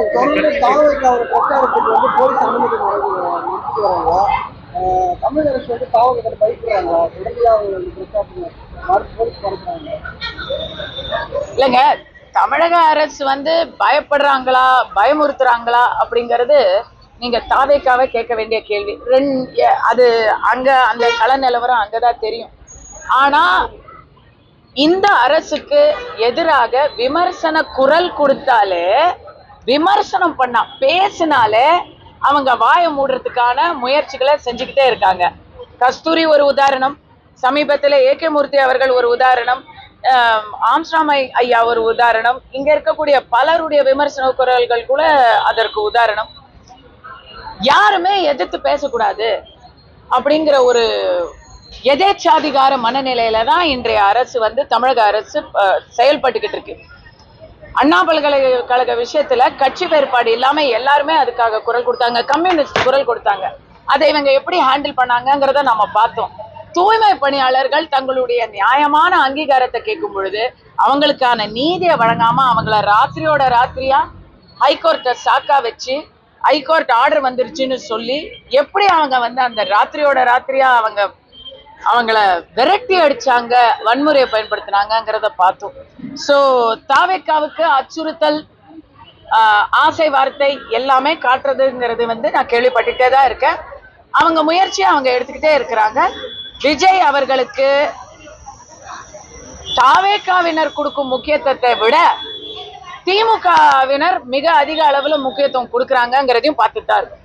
தொடர்ந்து தாவகைக்கான பிரச்சாரத்துக்கு போலீஸ் அனுமதி நிறுத்திட்டு வராங்க. தமிழக அரசு தாவகத்தை பயப்படுறாங்க. உடனடியாக அவங்க பிரச்சாரத்துக்கு போலீஸ் மறுக்கிறாங்க. இல்லைங்க, தமிழக அரசு பயப்படுறாங்களா பயமுறுத்துறாங்களா அப்படிங்கிறது நீங்க தாவேக்காவை கேட்க வேண்டிய கேள்வி. அது அங்க அந்த கள நிலவரம் அங்கதான் தெரியும். ஆனா இந்த அரசுக்கு எதிராக விமர்சன குரல் கொடுத்தாலே, விமர்சனம் பண்ணா பேசினாலே அவங்க வாயை மூடுறதுக்கான முயற்சிகளை செஞ்சுக்கிட்டே இருக்காங்க. கஸ்தூரி ஒரு உதாரணம், சமீபத்தில் ஏகே மூர்த்தி அவர்கள் ஒரு உதாரணம், ஆம்ஸ்ட்ராங் ஐயா ஒரு உதாரணம், இங்க இருக்கக்கூடிய பலருடைய விமர்சன குரல்கள் கூட அதற்கு உதாரணம். யாருமே எதிர்த்து பேசக்கூடாது அப்படிங்கிற ஒரு எதேச்சாதிகார மனநிலையில தான் இன்றைய அரசு தமிழக அரசு செயல்பட்டுக்கிட்டு இருக்கு. அண்ணா பல்கலைக்கழக விஷயத்துல கட்சி வேறுபாடு இல்லாம எல்லாருமே அதுக்காக குரல் கொடுத்தாங்க. கம்யூனிஸ்ட் குரல் கொடுத்தாங்க. அதை இவங்க எப்படி ஹேண்டில் பண்ணாங்கிறத நம்ம பார்த்தோம். தூய்மை பணியாளர்கள் தங்களுடைய நியாயமான அங்கீகாரத்தை கேட்கும் பொழுது அவங்களுக்கான நீதியை வழங்காம அவங்கள ராத்திரியோட ராத்திரியா ஹைகோர்ட்டை சாக்கா வச்சு ஹைகோர்ட் ஆர்டர் வந்துருச்சுன்னு சொல்லி எப்படி அவங்க அந்த ராத்திரியோட ராத்திரியா அவங்கள விரட்டி அடிச்சாங்க, வன்முறையை பயன்படுத்தினாங்கிறத பார்த்தோம். ஸோ தாவேக்காவுக்கு அச்சுறுத்தல், ஆசை வார்த்தை எல்லாமே காட்டுறதுங்கிறது நான் கேள்விப்பட்டுட்டே தான் இருக்கேன். அவங்க முயற்சியை அவங்க எடுத்துக்கிட்டே இருக்கிறாங்க. விஜய் அவர்களுக்கு தாவேக்காவினர் கொடுக்கும் முக்கியத்துவத்தை விட திமுகவினர் மிக அதிக அளவுல முக்கியத்துவம் கொடுக்குறாங்கிறதையும் பார்த்துட்டு தான் இருக்கு.